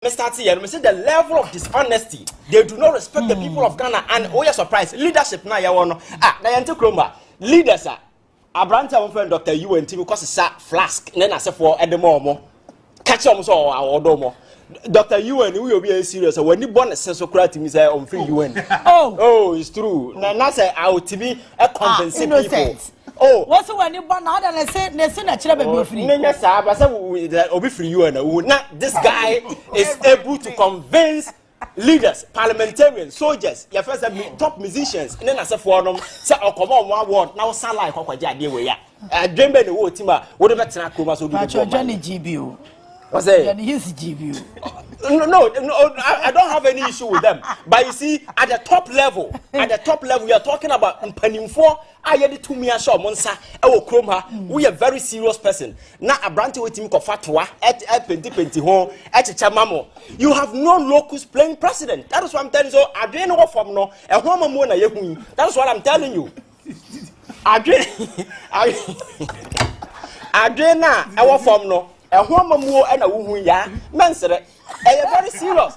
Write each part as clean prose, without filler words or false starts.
Mr. T, and we say the level of dishonesty. They do not respect the people of Ghana. And oh, you're surprised. Leadership now, you want to leaders are. Abranta friend Dr. UN because it's a flask. Then I say for at the moment. Catch them so our domo. Dr. UN, we will be serious. When you born a sense of credit, me say on free UN. Oh, it's true. Now say I will be a compensate people. Oh, what's when you born out and I say a children free? Yes, I say will be free UN. This guy is able to convince leaders, parliamentarians, soldiers, your first top musicians, and then I say for them, say, oh, come on, one word, now sound like Hokwaja, dear way. I dream by the whole team, whatever Tanakuma, so Johnny GBU. What's that? He's GBU. No, I don't have any issue with them. But you see, at the top level, we are talking about Paninfo. I had it to me and show Monsa, oh, Chroma. We are very serious person. Now, a branch with him Kofatwa at 2020 home at Chamamo. You have no locus playing president. That is what I'm telling you. I didn't know from no, a woman mona yehun. That's what I'm telling you. I didn't our form no. A woman more and a woman ya. Man said, very serious.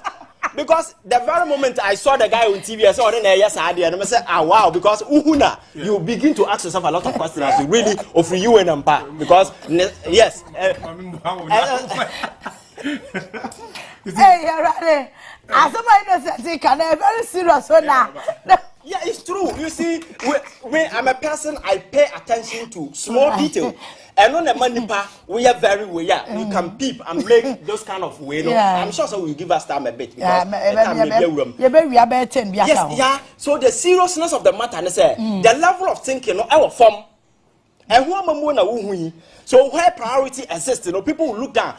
Because the very moment I saw the guy on TV, I saw the yes idea, and I said, ah wow, because uhuna, you begin to ask yourself a lot of questions as you really offer you an empire. Because yes. Hey, you're right. As somebody said, can I very serious now? Yeah, it's true. You see, when I'm a person, I pay attention to small details. And on the money part, we are very we can peep and make those kind of way. I'm sure so will give us time a bit. Because yes, yeah. So the seriousness of the matter, and say the level of thinking, our form, and who am so where priority exists, people will look down.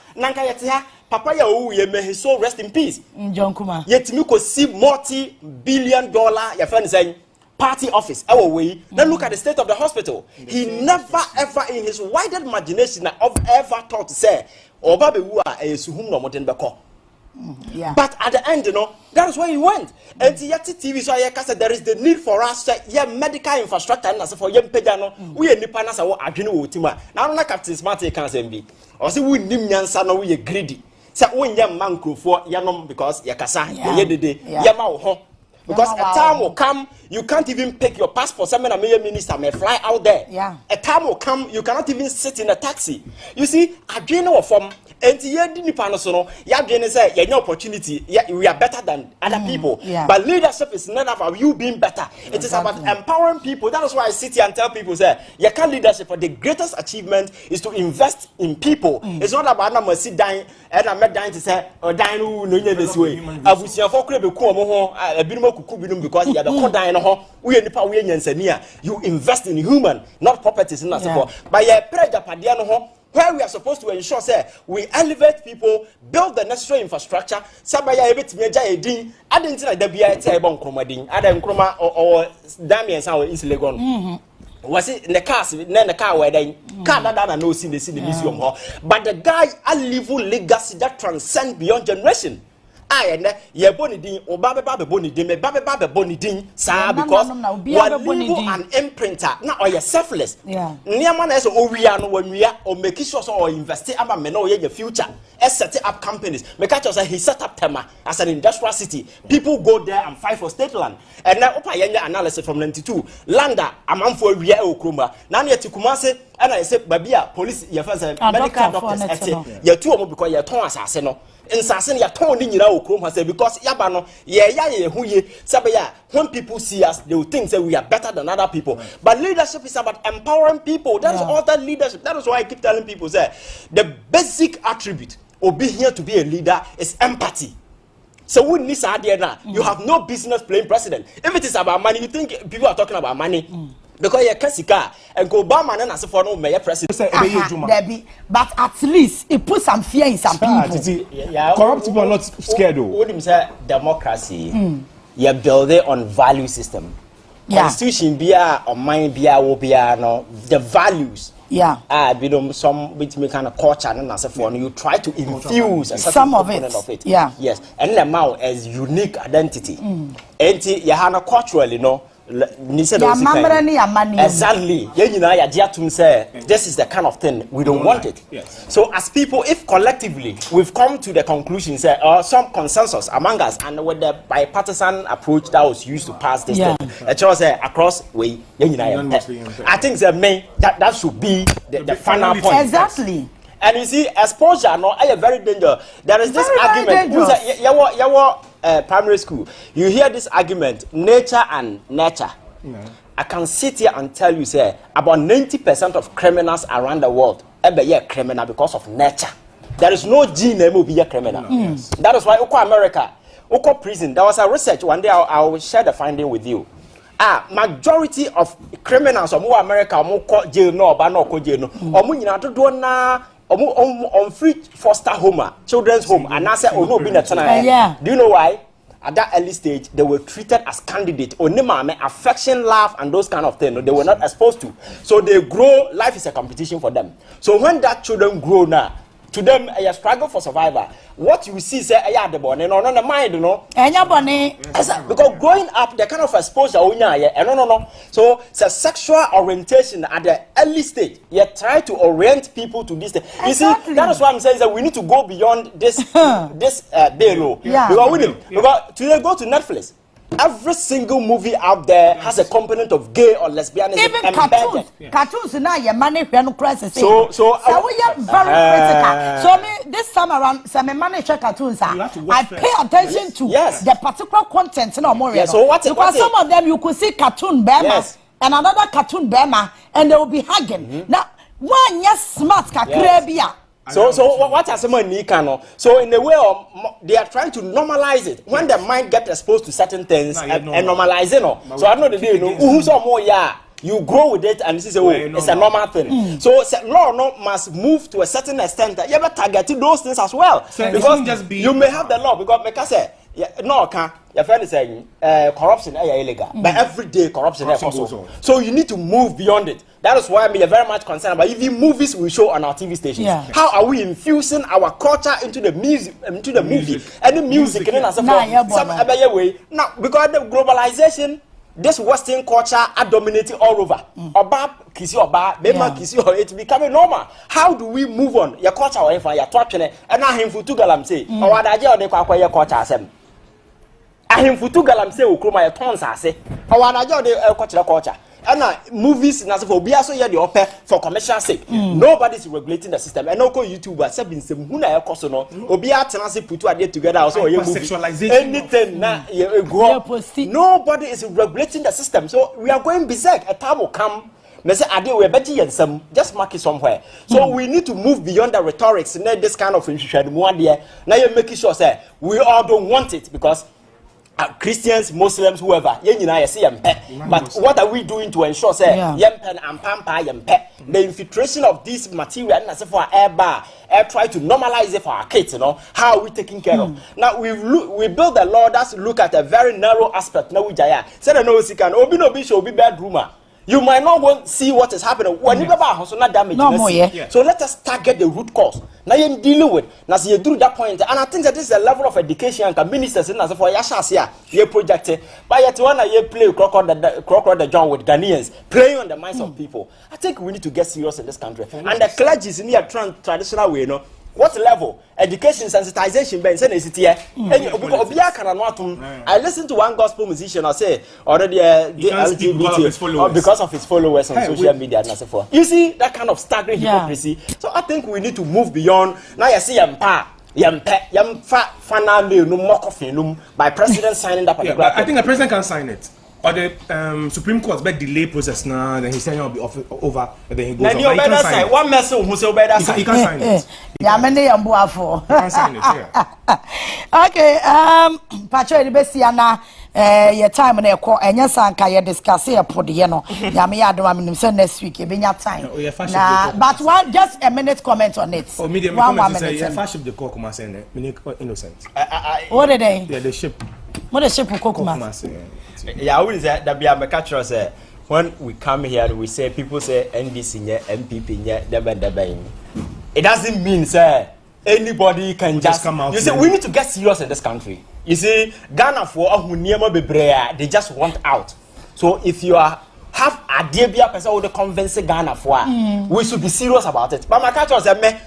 Papa ya may his soul rest in peace. John Kuma. Yet you could see multi-billion-dollar your friend saying party office our way. Then look at the state of the hospital. He never ever in his wider imagination of ever thought to say or baby who are a suhum no modern beko. But at the end, that's where he went. And yet TV so I said there is the need for us to medical infrastructure and as for young pejano, we are nipanas or adreno tima. Now not Captain Smart can say be. Or say we nim nyansa no we greedy. Say when young man for yanom because yakasa yama ho. Because a time will come, you can't even pick your passport. Some minister may fly out there. A time will come, you cannot even sit in a taxi. You see, I dream of from and say you no opportunity. We are better than other people. But leadership is not about you being better. It is about empowering people. That is why I sit here and tell people say you can't leadership. But the greatest achievement is to invest in people. It's not about I'm sit dying and I'm not dying to say or dying no this way. I will see because you are the codine we nipa we nyansania. You invest in human, not properties in that. But you pray Japadiano where we are supposed to ensure say we elevate people, build the necessary infrastructure. Sabaya ebit meja edin, adentina da bia te ebon kromadin, adam kroma or Damians how is Legon. Was it in the cars, then the car where they can't no see the museum hall. But the guy a level legacy that transcends beyond generation. And ye bonidin or babe bonidin, me babe bonidin, sir, because you an imprinter, now or you're selfless. Nearman as Oriano when we are or make sure or invest about meno your future. As set up companies, make us he set up Tema as an industrial city. People go there and fight for state land. And now Opayanga analysis from 92. Landa, a month for Ria Okrumba. Now yet to Kumase, and I said, Babia, police, your first medical doctors, you're two because you're Thomas Aseno. In Sassin, you're turning you know, because Yabano, Sabaya, when people see us, they will think that we are better than other people. But leadership is about empowering people. That is all that leadership. That is why I keep telling people say the basic attribute of being here to be a leader is empathy. So we need idea now. You have no business playing president. If it is about money, you think people are talking about money. Because you're Kessika and go Obama and as for no mayor president. But at least it puts some fear in some people. Corrupt people are not scared though. What do you say? Democracy. You build it on value system. Constitution be or mind be no the values. Some which make kind of culture and as for you try to infuse a some of it. Yes. And the amount as unique identity. And you have culturally Exactly. This is the kind of thing we don't want it. Yes. So as people, if collectively we've come to the conclusion, say, some consensus among us, and with the bipartisan approach that was used to pass this thing, across way, I think that should be the final point. Exactly. And you see, exposure, no, is very dangerous. There is this argument. Primary school, you hear this argument, nature and nurture. No. I can sit here and tell you, say, about 90% of criminals around the world are criminal because of nature. There is no gene that will be a criminal. No, yes. That is why America, prison. There was a research one day. I will share the finding with you. Majority of criminals of America, jail no, but no jail no. On free foster home, children's home, and I said, oh no, being a tenant. Do you know why? At that early stage, they were treated as candidates. Only affection, love, and those kind of things. They were not exposed to. So they grow. Life is a competition for them. So when that children grow now, to them, a struggle for survival. What you see, say, the bone, no, the mind, you know. Because growing up, the kind of exposure, no. So, sexual orientation at the early stage, you try to orient people to this thing. You see, that is why I'm saying that we need to go beyond this, bail. Yeah. Because today, go to Netflix. Every single movie out there has a component of gay or lesbianism. Even cartoons. Cartoons now your money when crisis. So we are very critical. So this time around, some manager cartoons I pay attention to the particular content no more. Yeah, so because some of them you could see cartoon Bema and another cartoon Bema and they will be hugging. Now one yes smart kakrabia. So what are some Nikano? So in a way they are trying to normalize it. When the mind gets exposed to certain things and normalize it. So I know the day who's more you grow with it and this is it's a normal thing. So law must move to a certain extent that you ever target those things as well. So because you may have the law because like I say your friend is saying corruption is illegal. But every day corruption is possible. So you need to move beyond it. That is why I'm very much concerned about even movies we show on our TV stations. Yeah. How are we infusing our culture into the music, into the movie? And the music and some now because the globalization, this Western culture are dominating all over. Oba kisi oba, bema kisi or it's becoming normal. How do we move on? Your culture or if your torture and I him for two galam say or what I or the your culture sem. I him for two galam say ukroma your tons say or what I the culture. And movies na for be so here the offer for commercial sake. Nobody is regulating the system. And no YouTuber say been some who na ekoso no obi atena say put ade together also you sexualization anything na go. Nobody is regulating the system. So we are going berserk. A time will come. They say ade we better yen some just mark it somewhere. So we need to move beyond the rhetorics and this kind of institution one there. Now you make sure say we all don't want it because Christians, Muslims, whoever, but what are we doing to ensure say the infiltration of this material and for air try to normalize it for our kids, you know? How are we taking care of? Now we build a law that's look at a very narrow aspect. Now we jaya said no can obi should be bad rumor. You might not want to see what is happening. When you so not damage. So let us target the root cause. Now you dealing with. Now you do that point, and I think that this is a level of education and ministers in as for Yashasia. You projected, but yet one you play crocodile the John with Ghanaians playing on the minds of people. I think we need to get serious in this country. And the clergy is in a traditional way, you know. What level? Education, sensitization, I listened to one gospel musician. I say already the LGBT because of his followers on social media and so forth. You see that kind of staggering hypocrisy. So I think we need to move beyond. Now you see by president signing that particular. I think the president can sign it. Or the Supreme Court but delay process now, then he saying it'll be over, and then he goes on. He can sign it. One message who say better sign. He can sign it. Yeah, many for. He can sign it. Yeah. Okay. Pacho Edibesiana. Your time on a call and yes, I can discuss here. Put the Yami next week. You been your time. But one just a minute comment on it. Oh, medium. 1 minute. Yeah, fashion the cock must send innocent. What are they? Yeah, the ship. What a ship of cocoa. Yeah, I will say that be a catcher say when we come here we say people say NDC MPP it doesn't mean say anybody can just come out. You see, we need to get serious in this country. You see, Ghana for they just want out. So if you are have a dear person with the convince Ghana for, we should be serious about it. But my catch was that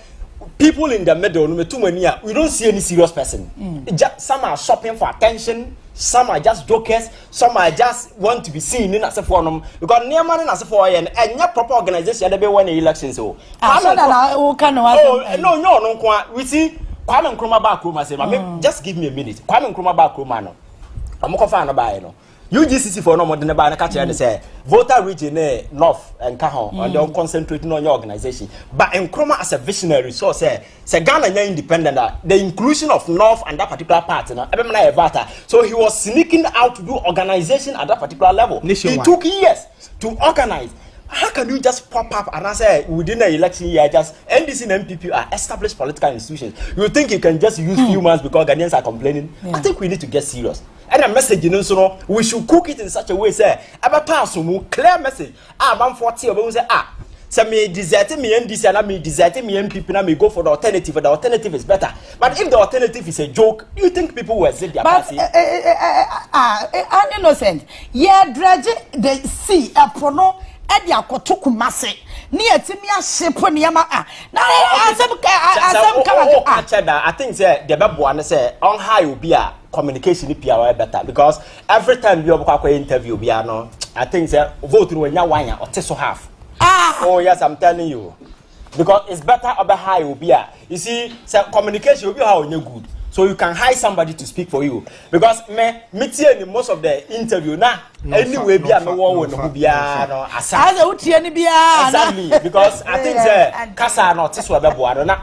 people in the middle, we don't see any serious person. Some are shopping for attention. Some are just jokers. Some are just want to be seen in as a forum because near man as a forum and your proper organization they be win the elections. So no. We see Kwame Nkrumah back room. I say, just give me a minute. Kwame Nkrumah back room, man. I'm going to find a buy. UGCC for no more than a buy. And say voter region north and Kahon and they're concentrating on your organization. But Nkrumah as a visionary, so say Ghana independent. The inclusion of north and that particular part, so he was sneaking out to do organization at that particular level. It took years to organize. How can you just pop up and say within the election year, just NDC and MPP are established political institutions? You think you can just use few months because Ghanaians are complaining? Yeah. I think we need to get serious. And a message, we should cook it in such a way, say, clear message. I'm 40 of say, so me desert me NDC and I me desert me MPP and I me go for the alternative, but the alternative is better. But if the alternative is a joke, you think people will say their party? I'm innocent. Yeah, dredge the sea, a prono. Edi akotoku mase ni etimi ahyepo niama na I think say the bebo na say on high obi a communication pia better because every time you obakwa interview bia no I think say vote no nya wan or so half. Oh yes, I'm telling you, because it's better oba high obi a you see say communication obi how onye good. So you can hire somebody to speak for you because me in most of the interview now anyway be no one who be no exactly because I think kasa no this we be na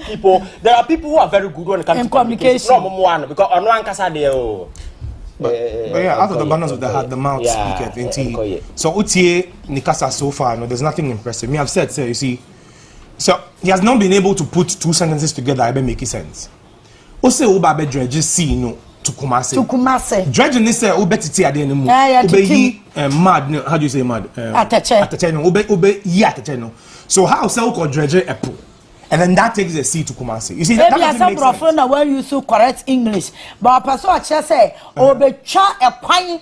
people there are people who are very good when it comes to communication no because Onua kasa dey but yeah, out of the abundance of the heart, the mouth speaketh. So utie nikasa so far, no, there's nothing impressive. Me, I've said, you see, so he has not been able to put two sentences together. I be making sense. Ose uba be dredge see no to Kumase. Dredge ni say ube titi ade ni mu. Ube yi mad. How do you say mad? Ateche no. Ube yi ateche no. So how say uko dredge epo, and then that takes the sea to Kumase. You see that doesn't make sense. Maybe some when you so correct English, but person actually say ube cha ekwan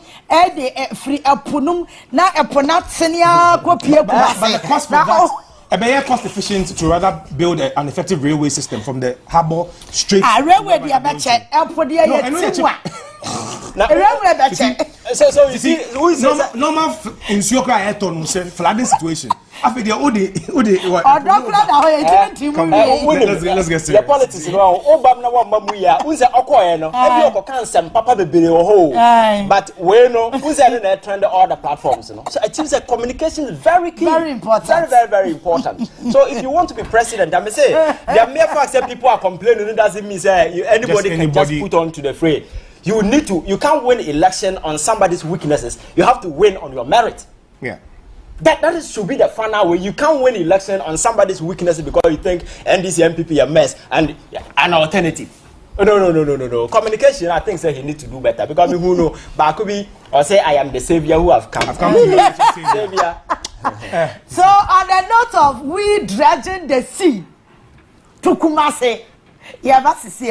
de free eponum na epona tenia ko pie Kumase. But the cost for that. A better cost efficient to rather build an effective railway system from the harbour straight. Railway the abache, airport the so you see, who is normal in Sioka Ayrton flooding situation. After the let's get serious. The politics no Obama na one mamuya unse okoye no ebi okoka nsem papa bebere wo ho but we no unse na trend all the platforms no so it seems that communication is very key, very important, very important. So if you want to be president, I may say the mere fact that people are complaining doesn't mean say anybody can just put on to the fray. You can't win election on somebody's weaknesses. You have to win on your merit. Yeah. That should be the final way. You can't win election on somebody's weaknesses because you think NDC MPP a mess and an alternative. No. Communication, I think, say he need to do better because who know, but could be or say I am the savior who have come. I've come to you as a savior. So on the note of we dredging the sea to Kumase, yeah, that's